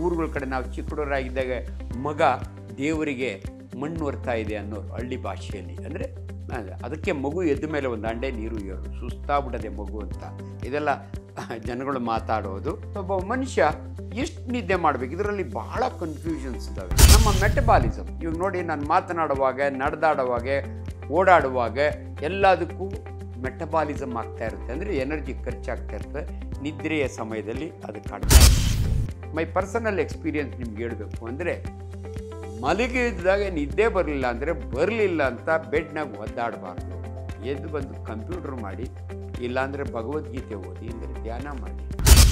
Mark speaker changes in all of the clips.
Speaker 1: ಊರುಗಳ ಕಡೆ ನಾವು ಚಿಕ್ಕ ಹುಡುಗರಾಗಿದ್ದಾಗ ಮಗ ದೇವರಿಗೆ ಮಣ್ಣು ಹೊರ್ತಾ ಇದೆ ಅನ್ನೋರು ಹಳ್ಳಿ ಭಾಷೆಯಲ್ಲಿ. ಅಂದರೆ ಅದಕ್ಕೆ ಮಗು ಎದ್ದ ಮೇಲೆ ಒಂದು ಅಂಡೆ ನೀರು ಏರು ಸುಸ್ತಾಗ್ಬಿಡದೆ ಮಗು ಅಂತ ಇದೆಲ್ಲ ಜನಗಳು ಮಾತಾಡೋದು. ಒಬ್ಬ ಮನುಷ್ಯ ಎಷ್ಟು ನಿದ್ದೆ ಮಾಡಬೇಕು, ಇದರಲ್ಲಿ ಭಾಳ ಕನ್ಫ್ಯೂಷನ್ಸ್ ಇದ್ದಾವೆ. ನಮ್ಮ ಮೆಟಬಾಲಿಸಮ್ ಇವಾಗ ನೋಡಿ, ನಾನು ಮಾತನಾಡುವಾಗ, ನಡೆದಾಡುವಾಗ, ಓಡಾಡುವಾಗ ಎಲ್ಲದಕ್ಕೂ ಮೆಟಬಾಲಿಸಮ್ ಆಗ್ತಾ ಇರುತ್ತೆ. ಅಂದರೆ ಎನರ್ಜಿ ಖರ್ಚಾಗ್ತಾ ಇರುತ್ತೆ. ನಿದ್ರೆಯ ಸಮಯದಲ್ಲಿ ಅದು ಕಡಿಮೆ. ಮೈ ಪರ್ಸನಲ್ ಎಕ್ಸ್ಪೀರಿಯನ್ಸ್ ನಿಮ್ಗೆ ಹೇಳಬೇಕು ಅಂದರೆ, ಮಲಗಿದಾಗ ನಿದ್ದೆ ಬರಲಿಲ್ಲ ಅಂದರೆ ಬರಲಿಲ್ಲ ಅಂತ ಬೆಡ್ನಾಗ ಒದ್ದಾಡಬಾರ್ದು. ಎದ್ದು ಬಂದು ಕಂಪ್ಯೂಟರ್ ಮಾಡಿ, ಇಲ್ಲಾಂದರೆ ಭಗವದ್ಗೀತೆ ಓದಿ, ಅಂದರೆ ಧ್ಯಾನ ಮಾಡಿ.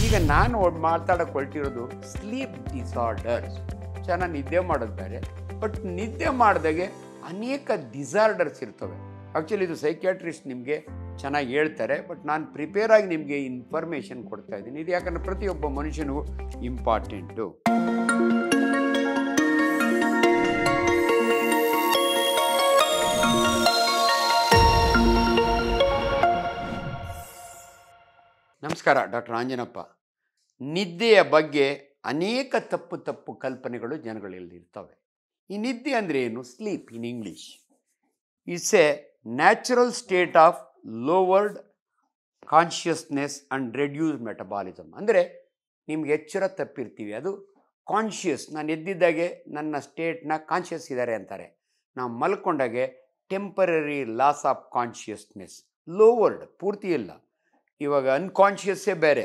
Speaker 1: ಈಗ ನಾನು ಮಾತಾಡೋಕೆ ಹೊರಟಿರೋದು ಸ್ಲೀಪ್ ಡಿಸಾರ್ಡರ್ಸ್. ಚೆನ್ನಾಗಿ ನಿದ್ದೆ ಮಾಡೋದು ಬೇರೆ, ಬಟ್ ನಿದ್ದೆ ಮಾಡಿದಾಗೆ ಅನೇಕ ಡಿಸಾರ್ಡರ್ಸ್ ಇರ್ತವೆ. ಆ್ಯಕ್ಚುಲಿ ಇದು ಸೈಕ್ಯಾಟ್ರಿಸ್ಟ್ ನಿಮಗೆ ಚೆನ್ನಾಗಿ ಹೇಳ್ತಾರೆ, ಬಟ್ ನಾನು ಪ್ರಿಪೇರ್ ಆಗಿ ನಿಮಗೆ ಇನ್ಫಾರ್ಮೇಷನ್ ಕೊಡ್ತಾ ಇದ್ದೀನಿ. ಇದು ಯಾಕಂದರೆ ಪ್ರತಿಯೊಬ್ಬ ಮನುಷ್ಯನಿಗೂ ಇಂಪಾರ್ಟೆಂಟು. ನಮಸ್ಕಾರ, ಡಾಕ್ಟರ್ ಆಂಜನಪ್ಪ. ನಿದ್ದೆಯ ಬಗ್ಗೆ ಅನೇಕ ತಪ್ಪು ಕಲ್ಪನೆಗಳು ಜನಗಳಲ್ಲಿ ಇರ್ತವೆ. ಈ ನಿದ್ದೆ ಅಂದರೆ ಏನು? Sleep in English it's A natural state of lowered consciousness and reduced metabolism. ಅಂದರೆ ನಿಮ್ಗೆ ಎಚ್ಚರ ತಪ್ಪಿರ್ತೀವಿ, ಅದು ಕಾನ್ಷಿಯಸ್. ನಾನು ಎದ್ದಿದ್ದಾಗೆ ನನ್ನ ಸ್ಟೇಟ್ನ ಕಾನ್ಷಿಯಸ್ ಇದ್ದಾರೆ ಅಂತಾರೆ. ನಾವು ಮಲ್ಕೊಂಡಾಗೆ temporary loss of consciousness. Lowered ಪೂರ್ತಿ ಇಲ್ಲ. ಇವಾಗ ಅನ್ಕಾನ್ಷಿಯಸ್ಸೇ ಬೇರೆ,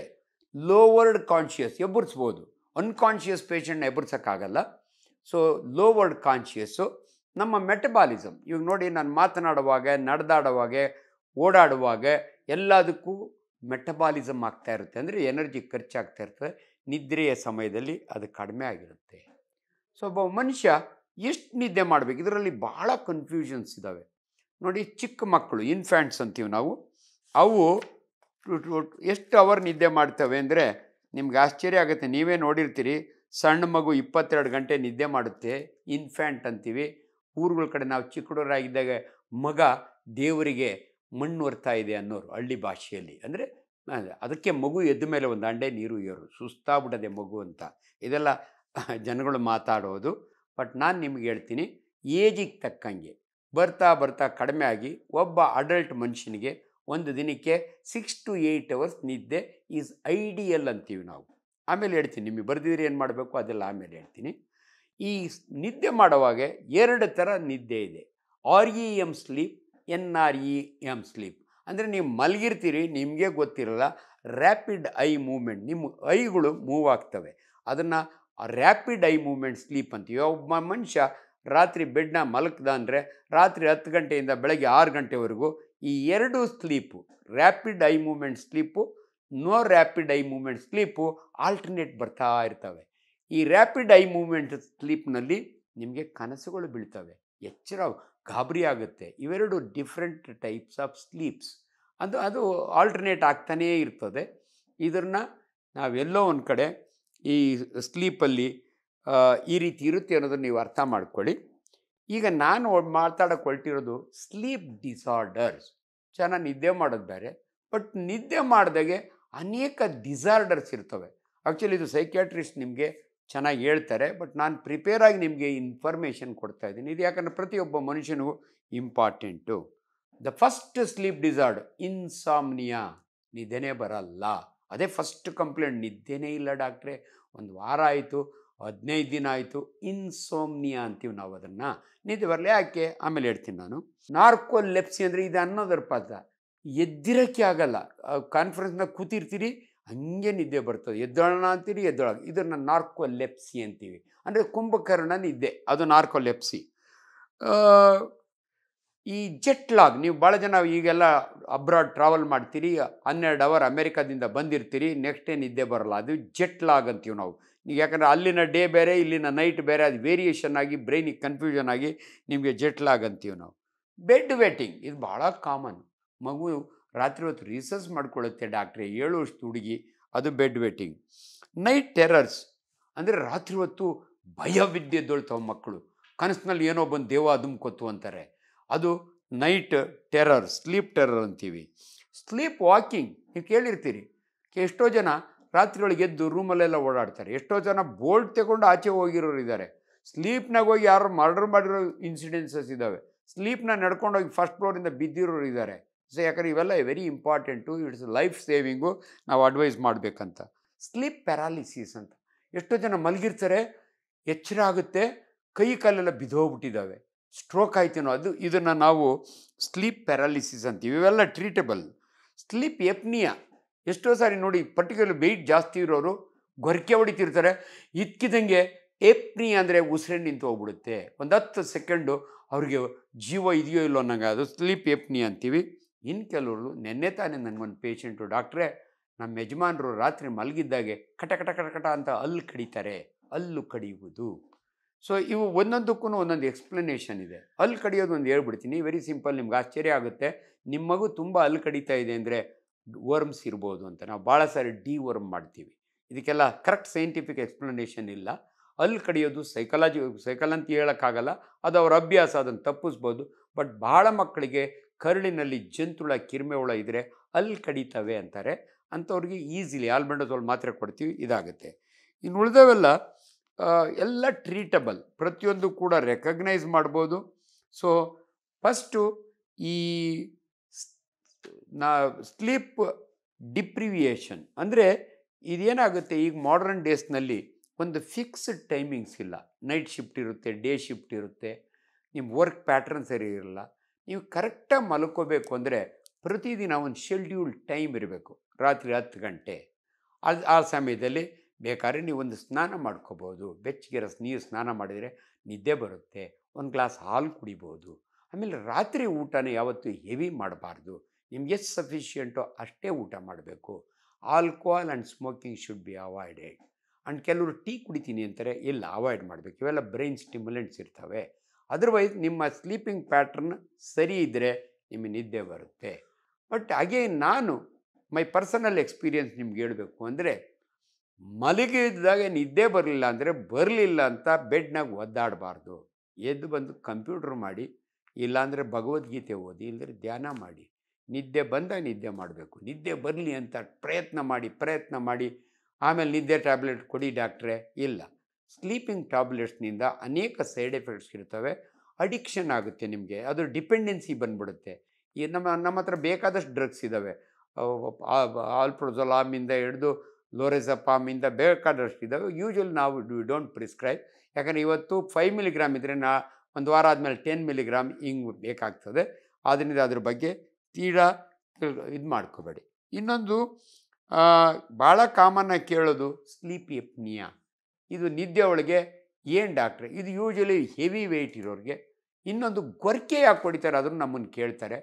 Speaker 1: ಲೋವರ್ಡ್ ಕಾನ್ಷಿಯಸ್ ಎಬ್ಬರಿಸ್ಬೋದು. ಅನ್ಕಾನ್ಷಿಯಸ್ ಪೇಷಂಟ್ನ ಎಬ್ಬರ್ಸೋಕ್ಕಾಗಲ್ಲ. ಸೊ ಲೋವರ್ಡ್ ಕಾನ್ಷಿಯಸ್ಸು ನಮ್ಮ ಮೆಟಬಾಲಿಸಮ್. ಇವಾಗ ನೋಡಿ, ನಾನು ಮಾತನಾಡುವಾಗ, ನಡೆದಾಡುವಾಗ, ಓಡಾಡುವಾಗ ಎಲ್ಲದಕ್ಕೂ ಮೆಟಬಾಲಿಸಮ್ ಆಗ್ತಾ ಇರುತ್ತೆ. ಅಂದರೆ ಎನರ್ಜಿ ಖರ್ಚಾಗ್ತಾ ಇರ್ತದೆ. ನಿದ್ರೆಯ ಸಮಯದಲ್ಲಿ ಅದು ಕಡಿಮೆ ಆಗಿರುತ್ತೆ. ಸೊ ಒಬ್ಬ ಮನುಷ್ಯ ಎಷ್ಟು ನಿದ್ದೆ ಮಾಡಬೇಕು, ಇದರಲ್ಲಿ ಭಾಳ ಕನ್ಫ್ಯೂಷನ್ಸ್ ಇದ್ದಾವೆ. ನೋಡಿ, ಚಿಕ್ಕ ಮಕ್ಕಳು ಇನ್ಫ್ಯಾಂಟ್ಸ್ ಅಂತೀವಿ ನಾವು, ಅವು ಎಷ್ಟು ಅವರ್ ನಿದ್ದೆ ಮಾಡ್ತವೆ ಅಂದರೆ ನಿಮ್ಗೆ ಆಶ್ಚರ್ಯ ಆಗುತ್ತೆ. ನೀವೇ ನೋಡಿರ್ತೀರಿ, ಸಣ್ಣ ಮಗು 22 ಗಂಟೆ ನಿದ್ದೆ ಮಾಡುತ್ತೆ, ಇನ್ಫ್ಯಾಂಟ್ ಅಂತೀವಿ. ಊರುಗಳ ಕಡೆ ನಾವು ಚಿಕ್ಕ ಹುಡುಗರಾಗಿದ್ದಾಗ ಮಗ ದೇವರಿಗೆ ಮಣ್ಣು ಹೊರ್ತಾ ಇದೆ ಅನ್ನೋರು ಹಳ್ಳಿ ಭಾಷೆಯಲ್ಲಿ. ಅಂದರೆ ಅದಕ್ಕೆ ಮಗು ಎದ್ದ ಮೇಲೆ ಒಂದು ಅಂಡೆ ನೀರು ಏರು ಸುಸ್ತಾಗ್ಬಿಡದೆ ಮಗು ಅಂತ ಇದೆಲ್ಲ ಜನಗಳು ಮಾತಾಡೋದು. ಬಟ್ ನಾನು ನಿಮ್ಗೆ ಹೇಳ್ತೀನಿ, ಏಜಿಗೆ ತಕ್ಕಂಗೆ ಬರ್ತಾ ಕಡಿಮೆ ಆಗಿ ಒಬ್ಬ ಅಡಲ್ಟ್ ಮನುಷ್ಯನಿಗೆ ಒಂದು ದಿನಕ್ಕೆ 6 to 8 hours ನಿದ್ದೆ ಈಸ್ ಐಡಿಯಲ್ ಅಂತೀವಿ ನಾವು. ಆಮೇಲೆ ಹೇಳ್ತೀನಿ, ನಿಮಗೆ ಬರೆದಿದ್ರೆ ಏನು ಮಾಡಬೇಕು ಅದೆಲ್ಲ ಆಮೇಲೆ ಹೇಳ್ತೀನಿ. ಈ ನಿದ್ದೆ ಮಾಡುವಾಗ 2 ಥರ ನಿದ್ದೆ ಇದೆ. REM sleep, NREM sleep. ಅಂದರೆ ನೀವು ಮಲಗಿರ್ತೀರಿ, ನಿಮಗೆ ಗೊತ್ತಿರಲ್ಲ, ರ್ಯಾಪಿಡ್ ಐ ಮೂವ್ಮೆಂಟ್, ನಿಮ್ಮ ಐಗಳು ಮೂವ್ ಆಗ್ತವೆ. ಅದನ್ನು ರ್ಯಾಪಿಡ್ ಐ ಮೂವ್ಮೆಂಟ್ ಸ್ಲೀಪ್ ಅಂತೀವಿ. ಒಬ್ಬ ಮನುಷ್ಯ ರಾತ್ರಿ ಬೆಡ್ನ ಮಲಗ್ದ ಅಂದರೆ ರಾತ್ರಿ 10 ಗಂಟೆಯಿಂದ ಬೆಳಗ್ಗೆ 6 ಗಂಟೆವರೆಗೂ ಈ 2 sleep, rapid eye movement sleep, no rapid eye movement sleep alternate ಬರ್ತಾ ಇರ್ತವೆ. ಈ ರ್ಯಾಪಿಡ್ ಐ ಮೂವ್ಮೆಂಟ್ ಸ್ಲೀಪ್ನಲ್ಲಿ ನಿಮಗೆ ಕನಸುಗಳು ಬೀಳ್ತವೆ, ಎಚ್ಚರ, ಗಾಬರಿ ಆಗುತ್ತೆ. ಇವೆರಡು ಡಿಫ್ರೆಂಟ್ ಟೈಪ್ಸ್ ಆಫ್ ಸ್ಲೀಪ್ಸ್. ಅದು ಆಲ್ಟರ್ನೇಟ್ ಆಗ್ತಾನೇ ಇರ್ತದೆ. ಇದನ್ನು ನಾವೆಲ್ಲೋ ಒಂದು ಕಡೆ ಈ ಸ್ಲೀಪಲ್ಲಿ ಈ ರೀತಿ ಇರುತ್ತೆ ಅನ್ನೋದನ್ನು ನೀವು ಅರ್ಥ ಮಾಡ್ಕೊಳ್ಳಿ. ಈಗ ನಾನು ಮಾತಾಡೋಕೆ ಹೊರಟಿರೋದು ಸ್ಲೀಪ್ ಡಿಸಾರ್ಡರ್ಸ್. ಚೆನ್ನಾಗಿ ನಿದ್ದೆ ಮಾಡೋದು ಬೇರೆ, ಬಟ್ ನಿದ್ದೆ ಮಾಡಿದಾಗೆ ಅನೇಕ ಡಿಸಾರ್ಡರ್ಸ್ ಇರ್ತವೆ. ಆ್ಯಕ್ಚುಲಿ ಇದು ಸೈಕ್ಯಾಟ್ರಿಸ್ಟ್ ನಿಮಗೆ ಚೆನ್ನಾಗಿ ಹೇಳ್ತಾರೆ, ಬಟ್ ನಾನು ಪ್ರಿಪೇರ್ ಆಗಿ ನಿಮಗೆ ಇನ್ಫಾರ್ಮೇಷನ್ ಕೊಡ್ತಾ ಇದ್ದೀನಿ. ಇದು ಯಾಕಂದರೆ ಪ್ರತಿಯೊಬ್ಬ ಮನುಷ್ಯನಿಗೂ important. The first sleep disorder insomnia. ನಿದ್ದೆನೇ ಬರಲ್ಲ, ಅದೇ ಫಸ್ಟ್ ಕಂಪ್ಲೇಂಟ್. ನಿದ್ದೆನೇ ಇಲ್ಲ ಡಾಕ್ಟ್ರೆ, ಒಂದು ವಾರ ಆಯಿತು, 15 ದಿನ ಆಯಿತು. ಇನ್ಸೋಮ್ನಿಯಾ ಅಂತೀವಿ ನಾವು ಅದನ್ನು. ನಿದ್ದೆ ಬರಲಿ ಯಾಕೆ ಆಮೇಲೆ ಹೇಳ್ತೀನಿ ನಾನು. ನಾರ್ಕೋಲೆಪ್ಸಿ ಅಂದರೆ ಇದು ಅನ್ನೋದರ ಪದ. ಎದ್ದಿರೋಕ್ಕೆ ಆಗಲ್ಲ, ಕಾನ್ಫರೆನ್ಸ್ನಾಗ ಕೂತಿರ್ತೀರಿ, ಹಂಗೆ ನಿದ್ದೆ ಬರ್ತದೆ, ಎದ್ದೋಳೋಣ ಅಂತೀರಿ, ಎದ್ದೊಳಗ. ಇದನ್ನು ನಾರ್ಕೋಲೆಪ್ಸಿ ಅಂತೀವಿ. ಅಂದರೆ ಕುಂಭಕರ್ಣ ನಿದ್ದೆ, ಅದು ನಾರ್ಕೋಲೆಪ್ಸಿ. ಈ ಜೆಟ್ ಲಾಗ್, ನೀವು ಭಾಳ ಜನ ಈಗೆಲ್ಲ ಅಬ್ರಾಡ್ ಟ್ರಾವೆಲ್ ಮಾಡ್ತೀರಿ, 12 ಅವರ್ ಅಮೇರಿಕಾದಿಂದ ಬಂದಿರ್ತೀರಿ, ನೆಕ್ಸ್ಟ್ ಡೇ ನಿದ್ದೆ ಬರೋಲ್ಲ, ಅದು ಜೆಟ್ ಲಾಗ್ ಅಂತೀವಿ ನಾವು. ಯಾಕಂದರೆ ಅಲ್ಲಿನ ಡೇ ಬೇರೆ, ಇಲ್ಲಿನ ನೈಟ್ ಬೇರೆ, ಅದು ವೇರಿಯೇಷನ್ ಆಗಿ ಬ್ರೈನಿಗೆ ಕನ್ಫ್ಯೂಷನ್ ಆಗಿ ನಿಮಗೆ ಜೆಟ್ ಲಾಗ್ ಅಂತೀವಿ ನಾವು. ಬೆಡ್ ವೇಟಿಂಗ್, ಇದು ಭಾಳ ಕಾಮನ್. ಮಗು ರಾತ್ರಿ ಹೊತ್ತು ರಿಸರ್ಚ್ ಮಾಡ್ಕೊಳ್ಳುತ್ತೆ ಡಾಕ್ಟ್ರೆ, 7 ವರ್ಷದ ಹುಡುಗಿ, ಅದು ಬೆಡ್ ವೇಟಿಂಗ್. ನೈಟ್ ಟೆರರ್ಸ್ ಅಂದರೆ ರಾತ್ರಿ ಹೊತ್ತು ಭಯವಿದ್ದೆದ್ದೊಳ್ತಾವೆ ಮಕ್ಕಳು, ಕನಸಿನಲ್ಲಿ ಏನೋ ಬಂದು ದೇವ ಅದುಮ್ಕೊತ್ತು ಅಂತಾರೆ, ಅದು ನೈಟ್ ಟೆರರ್, ಸ್ಲೀಪ್ ಟೆರರ್ ಅಂತೀವಿ. ಸ್ಲೀಪ್ ವಾಕಿಂಗ್ ನೀವು ಕೇಳಿರ್ತೀರಿ. ಎಷ್ಟೋ ಜನ ರಾತ್ರಿಯೊಳಗೆ ಎದ್ದು ರೂಮಲ್ಲೆಲ್ಲ ಓಡಾಡ್ತಾರೆ. ಎಷ್ಟೋ ಜನ ಬೋಲ್ಟ್ ತಗೊಂಡು ಆಚೆ ಹೋಗಿರೋರು ಇದ್ದಾರೆ. ಸ್ಲೀಪ್ನಾಗ ಹೋಗಿ ಯಾರು ಮರ್ಡರ್ ಮಾಡಿರೋ ಇನ್ಸಿಡೆನ್ಸಸ್ ಇದ್ದಾವೆ. ಸ್ಲೀಪ್ನ ನಡ್ಕೊಂಡೋಗಿ ಫಸ್ಟ್ ಫ್ಲೋರಿಂದ ಬಿದ್ದಿರೋರು ಇದ್ದಾರೆ. ಸೊ ಯಾಕಂದರೆ ಇವೆಲ್ಲ very important, it's life saving, ನಾವು ಅಡ್ವೈಸ್ ಮಾಡಬೇಕಂತ. ಸ್ಲೀಪ್ ಪ್ಯಾರಾಲಿಸಿಸ್ ಅಂತ ಎಷ್ಟೋ ಜನ ಮಲಗಿರ್ತಾರೆ, ಎಚ್ಚರ ಆಗುತ್ತೆ, ಕೈ ಕಾಲೆಲ್ಲ ಬಿದ್ದೋಗ್ಬಿಟ್ಟಿದ್ದಾವೆ, ಸ್ಟ್ರೋಕ್ ಆಯ್ತೇನೋ, ಇದನ್ನು ನಾವು ಸ್ಲೀಪ್ ಪ್ಯಾರಾಲಿಸಿಸ್ ಅಂತೀವಿ. ಇವೆಲ್ಲ ಟ್ರೀಟಬಲ್. ಸ್ಲೀಪ್ ಎಪ್ನಿಯಾ, ಎಷ್ಟೋ ಸಾರಿ ನೋಡಿ ಪರ್ಟಿಕ್ಯುಲರ್ ವೆಯ್ಟ್ ಜಾಸ್ತಿ ಇರೋರು ಗೊರಕೆ ಹೊಡಿತಿರ್ತಾರೆ, ಇದ್ಕಿದಂಗೆ ಎಪ್ನಿ ಅಂದರೆ ಉಸಿರೇ ನಿಂತು ಹೋಗ್ಬಿಡುತ್ತೆ. ಒಂದು 10 ಸೆಕೆಂಡು ಅವ್ರಿಗೆ ಜೀವ ಇದೆಯೋ ಇಲ್ಲೋ ಅನ್ನಂಗೆ, ಅದು ಸ್ಲೀಪ್ ಎಪ್ನಿ ಅಂತೀವಿ. ಇನ್ನು ಕೆಲವರು, ನೆನ್ನೆ ತಾನೇ ನನಗೊಂದು ಪೇಷೆಂಟು, ಡಾಕ್ಟ್ರೇ ನಮ್ಮ ಯಜಮಾನರು ರಾತ್ರಿ ಮಲಗಿದ್ದಾಗೆ ಕಟ ಕಟ ಕಟ ಕಟ ಅಂತ ಹಲ್ಲು ಕಡಿತಾರೆ, ಹಲ್ಲು ಕಡಿಯುವುದು. ಸೊ ಇವು ಒಂದೊಂದಕ್ಕೂ ಒಂದೊಂದು ಎಕ್ಸ್ಪ್ಲನೇಷನ್ ಇದೆ. ಹಲ್ಲು ಕಡಿಯೋದು ಒಂದು ಹೇಳ್ಬಿಡ್ತೀನಿ, ವೆರಿ ಸಿಂಪಲ್, ನಿಮ್ಗೆ ಆಶ್ಚರ್ಯ ಆಗುತ್ತೆ. ನಿಮ್ಮ ಮಗು ತುಂಬ ಹಲ್ಲು ಕಡಿತಾ ಇದೆ ಅಂದರೆ ವರ್ಮ್ಸ್ ಇರ್ಬೋದು ಅಂತ. ನಾವು ಭಾಳ ಸಾರಿ ಡಿವರ್ಮ್ ಮಾಡ್ತೀವಿ. ಇದಕ್ಕೆಲ್ಲ ಕರೆಕ್ಟ್ ಸೈಂಟಿಫಿಕ್ ಎಕ್ಸ್ಪ್ಲನೇಷನ್ ಇಲ್ಲ. ಹಲ್ಲು ಕಡಿಯೋದು ಸೈಕಲ್ ಅಂತ ಹೇಳೋಕ್ಕಾಗಲ್ಲ, ಅದು ಅವ್ರ ಅಭ್ಯಾಸ, ಅದನ್ನು ತಪ್ಪಿಸ್ಬೋದು. ಬಟ್ ಭಾಳ ಮಕ್ಕಳಿಗೆ ಕರುಳಿನಲ್ಲಿ ಜಂತುಳ, ಕಿರಿಮೆ ಹುಳ ಇದ್ದರೆ ಹಲ್ಲು ಕಡಿತವೆ ಅಂತಾರೆ. ಅಂಥವ್ರಿಗೆ ಈಸಿಲಿ ಆಲ್ಬೆಂಡಜೋಲ್ ಮಾತ್ರೆ ಕೊಡ್ತೀವಿ, ಇದಾಗುತ್ತೆ. ಇನ್ನು ಉಳಿದವೆಲ್ಲ ಎಲ್ಲ ಟ್ರೀಟಬಲ್, ಪ್ರತಿಯೊಂದು ಕೂಡ ರೆಕಗ್ನೈಸ್ ಮಾಡ್ಬೋದು. ಸೊ ಫಸ್ಟು ಈ ಸ್ಲೀಪ್ ಡಿಪ್ರಿವಿಯೇಷನ್ ಅಂದರೆ ಇದೇನಾಗುತ್ತೆ, ಈಗ ಮಾಡರ್ನ್ ಡೇಸ್ನಲ್ಲಿ ಒಂದು ಫಿಕ್ಸ್ಡ್ ಟೈಮಿಂಗ್ಸ್ ಇಲ್ಲ. ನೈಟ್ ಶಿಫ್ಟ್ ಇರುತ್ತೆ, ಡೇ ಶಿಫ್ಟ್ ಇರುತ್ತೆ, ನಿಮ್ಮ ವರ್ಕ್ ಪ್ಯಾಟ್ರನ್ ಸರಿ ಇರಲ್ಲ. ನೀವು ಕರೆಕ್ಟಾಗಿ ಮಲ್ಕೋಬೇಕು ಅಂದರೆ ಪ್ರತಿದಿನ ಒಂದು ಶೆಡ್ಯೂಲ್ಡ್ ಟೈಮ್ ಇರಬೇಕು. ರಾತ್ರಿ 10 ಗಂಟೆ ಆ ಸಮಯದಲ್ಲಿ ಬೇಕಾದ್ರೆ ನೀವು ಒಂದು ಸ್ನಾನ ಮಾಡ್ಕೋಬೋದು. ಬೆಚ್ಚಗಿರೋ ನೀರು ಸ್ನಾನ ಮಾಡಿದರೆ ನಿದ್ದೆ ಬರುತ್ತೆ. ಒಂದು ಗ್ಲಾಸ್ ಹಾಲು ಕುಡಿಬೋದು. ಆಮೇಲೆ ರಾತ್ರಿ ಊಟನ ಯಾವತ್ತೂ ಹೆವಿ ಮಾಡಬಾರ್ದು. ನಿಮ್ಗೆ ಎಷ್ಟು ಸಫಿಷಿಯೆಂಟೋ ಅಷ್ಟೇ ಊಟ ಮಾಡಬೇಕು. Alcohol and smoking should be avoided. And ಕೆಲವರು ಟೀ ಕುಡಿತೀನಿ ಅಂತಾರೆ, ಇಲ್ಲ, ಅವಾಯ್ಡ್ ಮಾಡಬೇಕು. ಇವೆಲ್ಲ ಬ್ರೈನ್ ಸ್ಟಿಮ್ಯುಲೆಂಟ್ಸ್ ಇರ್ತವೆ. ಅದರ್ವೈಸ್ ನಿಮ್ಮ ಸ್ಲೀಪಿಂಗ್ ಪ್ಯಾಟ್ರನ್ ಸರಿ ಇದ್ದರೆ ನಿಮಗೆ ನಿದ್ದೆ ಬರುತ್ತೆ. ಬಟ್ ಹಾಗೆ ನಾನು ಮೈ ಪರ್ಸನಲ್ ಎಕ್ಸ್ಪೀರಿಯನ್ಸ್ ನಿಮ್ಗೆ ಹೇಳಬೇಕು ಅಂದರೆ, ಮಲಗಿದಾಗ ನಿದ್ದೆ ಬರಲಿಲ್ಲ ಅಂತ ಬೆಡ್ನಾಗ ಒದ್ದಾಡಬಾರ್ದು. ಎದ್ದು ಬಂದು ಕಂಪ್ಯೂಟ್ರ್ ಮಾಡಿ, ಇಲ್ಲಾಂದರೆ ಭಗವದ್ಗೀತೆ ಓದಿ, ಇಲ್ಲದ್ರೆ ಧ್ಯಾನ ಮಾಡಿ. ನಿದ್ದೆ ಬಂದಾಗ ನಿದ್ದೆ ಮಾಡಬೇಕು. ನಿದ್ದೆ ಬರಲಿ ಅಂತ ಪ್ರಯತ್ನ ಮಾಡಿ ಆಮೇಲೆ ನಿದ್ದೆ ಟ್ಯಾಬ್ಲೆಟ್ ಕೊಡಿ ಡಾಕ್ಟ್ರೇ, ಇಲ್ಲ. ಸ್ಲೀಪಿಂಗ್ ಟ್ಯಾಬ್ಲೆಟ್ಸ್ನಿಂದ ಅನೇಕ ಸೈಡ್ ಎಫೆಕ್ಟ್ಸ್ ಇರ್ತವೆ. ಅಡಿಕ್ಷನ್ ಆಗುತ್ತೆ ನಿಮಗೆ, ಅದು ಡಿಪೆಂಡೆನ್ಸಿ ಬಂದ್ಬಿಡುತ್ತೆ. ಈ ನಮ್ಮ ಹತ್ರ ಬೇಕಾದಷ್ಟು ಡ್ರಗ್ಸ್ ಇದ್ದಾವೆ. ಆಲ್ಪ್ರೊಜೊಲಾಮಿಂದ ಹಿಡಿದು ಲೋರೆಸಪಾಮಿಂದ ಬೇಕಾದಷ್ಟು ಇದ್ದಾವೆ. ಯೂಶ್ವಲಿ ನಾವು ಡೋಂಟ್ ಪ್ರಿಸ್ಕ್ರೈಬ್. ಯಾಕಂದರೆ ಇವತ್ತು 5 ಮಿಲಿಗ್ರಾಮ್ ಇದ್ದರೆ ಒಂದು ವಾರ ಆದಮೇಲೆ 10 ಮಿಲಿಗ್ರಾಮ್ ಹಿಂಗೆ ಬೇಕಾಗ್ತದೆ. ಆದ್ದರಿಂದ ಅದ್ರ ಬಗ್ಗೆ ತೀರಾ ಇದು ಮಾಡ್ಕೋಬೇಡಿ. ಇನ್ನೊಂದು ಭಾಳ ಕಾಮನ್ನಾಗಿ ಕೇಳೋದು ಸ್ಲೀಪ್ ಎಪ್ನಿಯಾ. ಇದು ನಿದ್ದೆ ಒಳಗೆ ಏನು ಡಾಕ್ಟ್ರೆ, ಇದು ಯೂಶ್ವಲಿ ಹೆವಿ ವೆಯ್ಟ್ ಇರೋರಿಗೆ. ಇನ್ನೊಂದು ಗೊರಕೆ ಯಾಕೆ ಹೊಡಿತಾರೆ ಅದನ್ನು ನಮ್ಮನ್ನು ಕೇಳ್ತಾರೆ.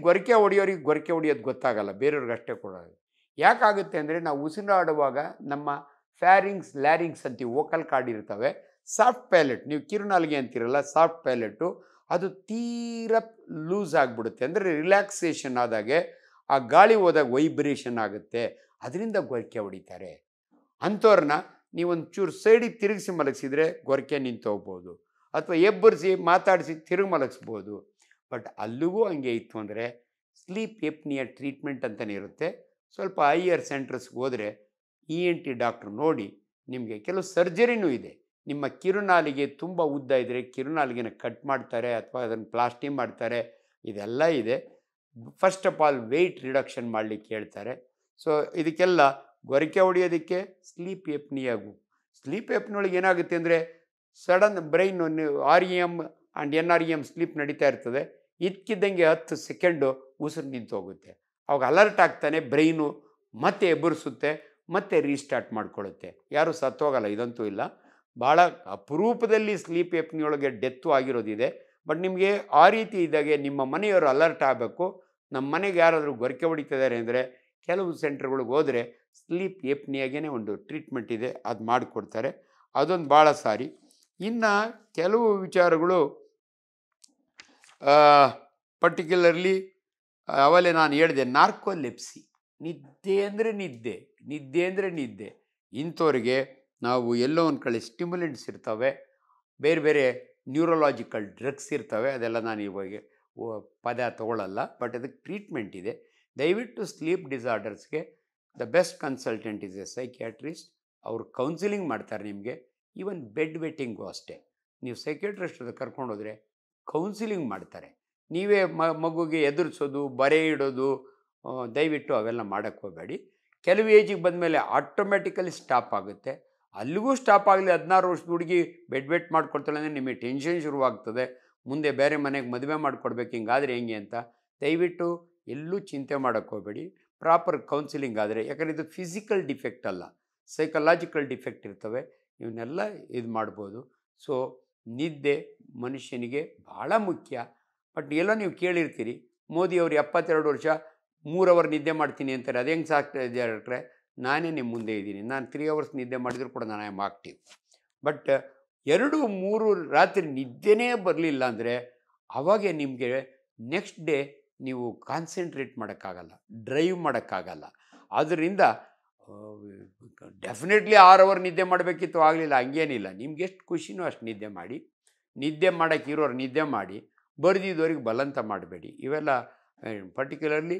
Speaker 1: ಗೊರಕೆ ಹೊಡಿಯೋರಿಗೆ ಗೊರಕೆ ಹೊಡಿಯೋದು ಗೊತ್ತಾಗಲ್ಲ, ಬೇರೆಯವ್ರಿಗೆ ಅಷ್ಟೇ ಕೊಡೋದು. ಯಾಕಾಗುತ್ತೆ ಅಂದರೆ, ನಾವು ಉಸಿರಾಡುವಾಗ ನಮ್ಮ ಫ್ಯಾರಿಂಗ್ಸ್, ಲ್ಯಾರಿಂಗ್ಸ್ ಅಂತೀವಿ, ವೋಕಲ್ ಕಾರ್ಡ್ ಇರ್ತವೆ. ಸಾಫ್ಟ್ ಪ್ಯಾಲೆಟ್, ನೀವು ಕಿರುನಾಲಿಗೆ ಅಂತೀರಲ್ಲ, ಸಾಫ್ಟ್ ಪ್ಯಾಲೆಟು ಅದು ತೀರಾ ಲೂಸ್ ಆಗಿಬಿಡುತ್ತೆ. ಅಂದರೆ ರಿಲ್ಯಾಕ್ಸೇಷನ್ ಆದಾಗೆ ಆ ಗಾಳಿ ಹೋದಾಗ ವೈಬ್ರೇಷನ್ ಆಗುತ್ತೆ, ಅದರಿಂದ ಗೊರಕೆ ಹೊಡಿತಾರೆ. ಅಂಥವ್ರನ್ನ ನೀವೊಂದು ಚೂರು ಸೈಡಿಗೆ ತಿರುಗಿಸಿ ಮಲಗಿಸಿದ್ರೆ ಗೊರಕೆ ನಿಂತು ಹೋಗ್ಬೋದು, ಅಥವಾ ಎಬ್ಬರಿಸಿ ಮಾತಾಡಿಸಿ ತಿರುಗಿ ಮಲಗಿಸ್ಬೋದು. ಬಟ್ ಅಲ್ಲಿಗೂ ಹಂಗೆ ಇತ್ತು ಅಂದರೆ ಸ್ಲೀಪ್ ಎಪ್ನಿಯಾ ಟ್ರೀಟ್ಮೆಂಟ್ ಅಂತಲೇ ಇರುತ್ತೆ. ಸ್ವಲ್ಪ ಹೈಯರ್ ಸೆಂಟರ್ಸ್ಗೆ ಹೋದರೆ ENT ಡಾಕ್ಟ್ರು ನೋಡಿ ನಿಮಗೆ ಕೆಲವು ಸರ್ಜರಿನೂ ಇದೆ. ನಿಮ್ಮ ಕಿರುನಾಲಿಗೆ ತುಂಬ ಉದ್ದ ಇದ್ದರೆ ಕಿರುನಾಲಿಗೆನ ಕಟ್ ಮಾಡ್ತಾರೆ, ಅಥವಾ ಅದನ್ನು ಪ್ಲಾಸ್ಟಿ ಮಾಡ್ತಾರೆ, ಇದೆಲ್ಲ ಇದೆ. First of all weight reduction ಮಾಡಲಿಕ್ಕೆ ಹೇಳ್ತಾರೆ. ಸೊ ಇದಕ್ಕೆಲ್ಲ ಗೊರಕೆ ಹೊಡೆಯೋದಕ್ಕೆ ಸ್ಲೀಪ್ ಎಪ್ನಿಯಾಗು. ಸ್ಲೀಪ್ ಎಪ್ನೊಳಗೆ ಏನಾಗುತ್ತೆ ಅಂದರೆ, sudden brain REM and NREM sleep ನಡೀತಾ ಇರ್ತದೆ. ಇದ್ಕಿದ್ದಂಗೆ 10 ಸೆಕೆಂಡು ಉಸಿರು ನಿಂತು ಹೋಗುತ್ತೆ. ಅವಾಗ ಅಲರ್ಟ್ ಆಗ್ತಾನೆ, ಬ್ರೈನು ಮತ್ತೆ ಎಬ್ಬರಿಸುತ್ತೆ, ಮತ್ತೆ ರೀಸ್ಟಾರ್ಟ್ ಮಾಡ್ಕೊಳ್ಳುತ್ತೆ. ಯಾರೂ ಸತ್ತೋಗಲ್ಲ, ಇದಂತೂ ಇಲ್ಲ. ಭಾಳ ಅಪರೂಪದಲ್ಲಿ ಸ್ಲೀಪ್ ಎಪ್ನಿಯೊಳಗೆ ಡೆತ್ತು ಆಗಿರೋದಿದೆ. ಬಟ್ ನಿಮಗೆ ಆ ರೀತಿ ಇದ್ದಾಗೆ ನಿಮ್ಮ ಮನೆಯವರು ಅಲರ್ಟ್ ಆಗಬೇಕು. ನಮ್ಮ ಮನೆಗೆ ಯಾರಾದರೂ ಗೊರಕೆ ಹೊಡಿತಿದ್ದಾರೆ ಅಂದರೆ ಕೆಲವು ಸೆಂಟರ್ಗಳಿಗೆ ಹೋದರೆ ಸ್ಲೀಪ್ ಎಪ್ನಿಯಾಗೇ ಒಂದು ಟ್ರೀಟ್ಮೆಂಟ್ ಇದೆ, ಅದು ಮಾಡಿಕೊಡ್ತಾರೆ. ಅದೊಂದು ಭಾಳ ಸಾರಿ. ಇನ್ನು ಕೆಲವು ವಿಚಾರಗಳು ಪರ್ಟಿಕ್ಯುಲರ್ಲಿ ಅವಲೇ ನಾನು ಹೇಳಿದೆ, ನಾರ್ಕೋಲೆಪ್ಸಿ, ನಿದ್ದೆ ಅಂದರೆ ನಿದ್ದೆ. ಇಂಥವ್ರಿಗೆ ನಾವು ಎಲ್ಲೋ ಒಂದು ಕಡೆ ಸ್ಟಿಮ್ಯುಲೆಂಟ್ಸ್ ಇರ್ತವೆ, ಬೇರೆ ಬೇರೆ ನ್ಯೂರಲಾಜಿಕಲ್ ಡ್ರಗ್ಸ್ ಇರ್ತವೆ. ಅದೆಲ್ಲ ನಾನು ಇವಾಗ ಪದ ತಗೊಳ್ಳಲ್ಲ, ಬಟ್ ಅದಕ್ಕೆ ಟ್ರೀಟ್ಮೆಂಟ್ ಇದೆ. ದಯವಿಟ್ಟು ಸ್ಲೀಪ್ ಡಿಸಾರ್ಡರ್ಸ್ಗೆ the best consultant is a psychiatrist. ಅವರು ಕೌನ್ಸಿಲಿಂಗ್ ಮಾಡ್ತಾರೆ ನಿಮಗೆ. ಈವನ್ ಬೆಡ್ ವೆಟ್ಟಿಂಗು ಅಷ್ಟೇ. ನೀವು ಸೈಕ್ಯಾಟ್ರಿಸ್ಟ್ ಕರ್ಕೊಂಡೋದ್ರೆ ಕೌನ್ಸಿಲಿಂಗ್ ಮಾಡ್ತಾರೆ. ನೀವೇ ಮಗುಗೆ ಎದುರಿಸೋದು, ಬರೆ ಇಡೋದು ದಯವಿಟ್ಟು ಅವೆಲ್ಲ ಮಾಡೋಕ್ಕೆ ಹೋಗಬೇಡಿ. ಕೆಲವು ಏಜಿಗೆ ಬಂದಮೇಲೆ ಆಟೋಮೆಟಿಕಲಿ ಸ್ಟಾಪ್ ಆಗುತ್ತೆ. ಅಲ್ಲಿಗೂ ಸ್ಟಾಪ್ ಆಗಲಿ. 16 ವರ್ಷದ ಹುಡುಗಿ ಬೆಡ್ ವೆಟ್ ಮಾಡ್ಕೊಡ್ತಾಳೆ ಅಂದರೆ ನಿಮಗೆ ಟೆನ್ಷನ್ ಶುರುವಾಗ್ತದೆ. ಮುಂದೆ ಬೇರೆ ಮನೆಗೆ ಮದುವೆ ಮಾಡಿಕೊಡ್ಬೇಕು, ಹಿಂಗಾದರೆ ಹೆಂಗೆ ಅಂತ. ದಯವಿಟ್ಟು ಎಲ್ಲೂ ಚಿಂತೆ ಮಾಡೋಕ್ಕೆ ಹೋಗಬೇಡಿ. ಪ್ರಾಪರ್ ಕೌನ್ಸಿಲಿಂಗ್ ಆದರೆ, ಯಾಕಂದರೆ ಇದು ಫಿಸಿಕಲ್ ಡಿಫೆಕ್ಟ್ ಅಲ್ಲ, ಸೈಕಲಾಜಿಕಲ್ ಡಿಫೆಕ್ಟ್ ಇರ್ತವೆ. ಇವನ್ನೆಲ್ಲ ಇದು ಮಾಡ್ಬೋದು. ಸೊ ನಿದ್ದೆ ಮನುಷ್ಯನಿಗೆ ಭಾಳ ಮುಖ್ಯ. ಬಟ್ ಎಲ್ಲೋ ನೀವು ಕೇಳಿರ್ತೀರಿ, ಮೋದಿಯವರು 72 ವರ್ಷ 3 ಅವರ್ ನಿದ್ದೆ ಮಾಡ್ತೀನಿ ಅಂತಾರೆ. ಅದು ಹೆಂಗೆ ಸಾಕ್ತಾ ಡಾಕ್ಟ್ರೆ? ನಾನೇ ನಿಮ್ಮ ಮುಂದೆ ಇದ್ದೀನಿ. ನಾನು 3 ಅವರ್ಸ್ ನಿದ್ದೆ ಮಾಡಿದರೂ ಕೂಡ ನಾನು ಆಮ್ ಆಕ್ಟಿವ್. ಬಟ್ 2-3 ರಾತ್ರಿ ನಿದ್ದೆನೇ ಬರಲಿಲ್ಲ ಅಂದರೆ ಆವಾಗೆ ನಿಮಗೆ ನೆಕ್ಸ್ಟ್ ಡೇ ನೀವು ಕಾನ್ಸಂಟ್ರೇಟ್ ಮಾಡೋಕ್ಕಾಗಲ್ಲ, ಡ್ರೈವ್ ಮಾಡೋಕ್ಕಾಗಲ್ಲ. ಆದ್ದರಿಂದ ಡೆಫಿನೆಟ್ಲಿ 6 ಅವರ್ ನಿದ್ದೆ ಮಾಡಬೇಕಿತ್ತು, ಆಗಲಿಲ್ಲ, ಹಂಗೇನಿಲ್ಲ. ನಿಮ್ಗೆ ಎಷ್ಟು ಖುಷಿನೋ ಅಷ್ಟು ನಿದ್ದೆ ಮಾಡಿ. ನಿದ್ದೆ ಮಾಡೋಕ್ಕಿರೋರು ನಿದ್ದೆ ಮಾಡಿ, ಬರೆದಿದ್ದವ್ರಿಗೆ ಬಲವಂತ ಮಾಡಬೇಡಿ. ಇವೆಲ್ಲ ಪರ್ಟಿಕ್ಯುಲರ್ಲಿ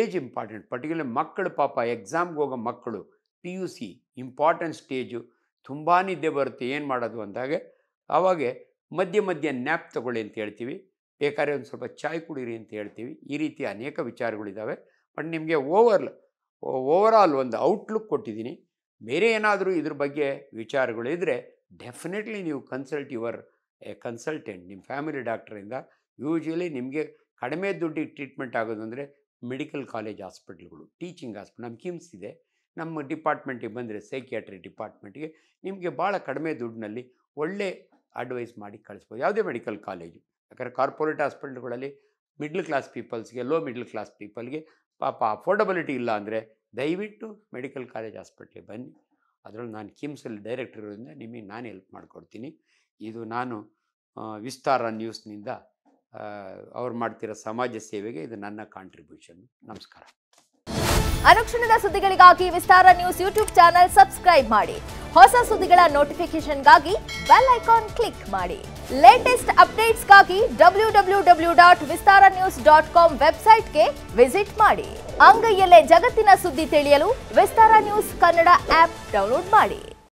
Speaker 1: ಏಜ್ ಇಂಪಾರ್ಟೆಂಟ್. ಪರ್ಟಿಕ್ಯುಲರ್ ಮಕ್ಕಳು, ಪಾಪ ಎಕ್ಸಾಮ್ಗೆ ಹೋಗೋ ಮಕ್ಕಳು, PUC ಇಂಪಾರ್ಟೆಂಟ್ ಸ್ಟೇಜು, ತುಂಬ ನಿದ್ದೆ ಬರುತ್ತೆ, ಏನು ಮಾಡೋದು ಅಂದಾಗ ಆವಾಗೆ ಮಧ್ಯೆ ಮಧ್ಯೆ ನ್ಯಾಪ್ ತೊಗೊಳ್ಳಿ ಅಂತ ಹೇಳ್ತೀವಿ. ಬೇಕಾದ್ರೆ ಒಂದು ಸ್ವಲ್ಪ ಚಾಯ್ ಕುಡೀರಿ ಅಂತ ಹೇಳ್ತೀವಿ. ಈ ರೀತಿ ಅನೇಕ ವಿಚಾರಗಳಿದ್ದಾವೆ. ಬಟ್ ನಿಮಗೆ ಓವರಾಲ್ ಒಂದು ಔಟ್ಲುಕ್ ಕೊಟ್ಟಿದ್ದೀನಿ. ಬೇರೆ ಏನಾದರೂ ಇದ್ರ ಬಗ್ಗೆ ವಿಚಾರಗಳಿದ್ದರೆ ಡೆಫಿನೆಟ್ಲಿ ನೀವು ಕನ್ಸಲ್ಟ್ ಯುವರ್ ಕನ್ಸಲ್ಟೆಂಟ್, ನಿಮ್ಮ ಫ್ಯಾಮಿಲಿ ಡಾಕ್ಟ್ರಿಂದ. ಯೂಶ್ವಲಿ ನಿಮಗೆ ಕಡಿಮೆ ದುಡ್ಡಿಗೆ ಟ್ರೀಟ್ಮೆಂಟ್ ಆಗೋದು ಅಂದರೆ ಮೆಡಿಕಲ್ ಕಾಲೇಜ್ ಹಾಸ್ಪಿಟ್ಲ್ಗಳು, ಟೀಚಿಂಗ್ ಹಾಸ್ಪಿಟಲ್. ನಮ್ಮ ಕಿಮ್ಸ್ ಇದೆ. ನಮ್ಮ ಡಿಪಾರ್ಟ್ಮೆಂಟಿಗೆ ಬಂದರೆ ಸೈಕ್ಯಾಟ್ರಿ ಡಿಪಾರ್ಟ್ಮೆಂಟ್ಗೆ ನಿಮಗೆ ಭಾಳ ಕಡಿಮೆ ದುಡ್ಡಿನಲ್ಲಿ ಒಳ್ಳೆ ಅಡ್ವೈಸ್ ಮಾಡಿ ಕಳಿಸ್ಬೋದು, ಯಾವುದೇ ಮೆಡಿಕಲ್ ಕಾಲೇಜು. ಯಾಕಂದರೆ ಕಾರ್ಪೊರೇಟ್ ಹಾಸ್ಪಿಟ್ಲ್ಗಳಲ್ಲಿ ಮಿಡ್ಲ್ ಕ್ಲಾಸ್ ಪೀಪಲ್ಸ್ಗೆ, ಲೋ ಮಿಡ್ಲ್ ಕ್ಲಾಸ್ ಪೀಪಲ್ಗೆ ಪಾಪ ಅಫೋರ್ಡಬಿಲಿಟಿ ಇಲ್ಲ ಅಂದರೆ ದಯವಿಟ್ಟು ಮೆಡಿಕಲ್ ಕಾಲೇಜ್ ಹಾಸ್ಪಿಟ್ಲಿಗೆ ಬನ್ನಿ. ಅದರಲ್ಲಿ ನಾನು ಕಿಮ್ಸಲ್ಲಿ ಡೈರೆಕ್ಟರ್ ಇರೋದ್ರಿಂದ ನಿಮಗೆ ನಾನು ಹೆಲ್ಪ್ ಮಾಡಿಕೊಡ್ತೀನಿ. ಇದು ನಾನು ವಿಸ್ತಾರ ನ್ಯೂಸ್ನಿಂದ ಅವ್ರು ಮಾಡ್ತಿರೋ ಸಮಾಜ ಸೇವೆಗೆ ಇದು ನನ್ನ ಕಾಂಟ್ರಿಬ್ಯೂಷನ್. ನಮಸ್ಕಾರ.
Speaker 2: ಅನುಕ್ಷಣದ ಸುದ್ದಿಗಳಿಗಾಗಿ ವಿಸ್ತಾರ ನ್ಯೂಸ್ ಯೂಟ್ಯೂಬ್ ಚಾನೆಲ್ ಸಬ್ಸ್ಕ್ರೈಬ್ ಮಾಡಿ. ಹೊಸ ಸುದ್ದಿಗಳ ನೋಟಿಫಿಕೇಶನ್ಗಾಗಿ ಬೆಲ್ ಐಕಾನ್ ಕ್ಲಿಕ್ ಮಾಡಿ. ಲೇಟೆಸ್ಟ್ ಅಪ್ಡೇಟ್ಸ್ಗಾಗಿ www.vistaranews.com ವೆಬ್ಸೈಟ್ಗೆ ವಿಸಿಟ್ ಮಾಡಿ. ಅಂಗೈಯಲ್ಲೇ ಜಗತ್ತಿನ ಸುದ್ದಿ ತಿಳಿಯಲು ವಿಸ್ತಾರ ನ್ಯೂಸ್ ಕನ್ನಡ ಆಪ್ ಡೌನ್ಲೋಡ್ ಮಾಡಿ.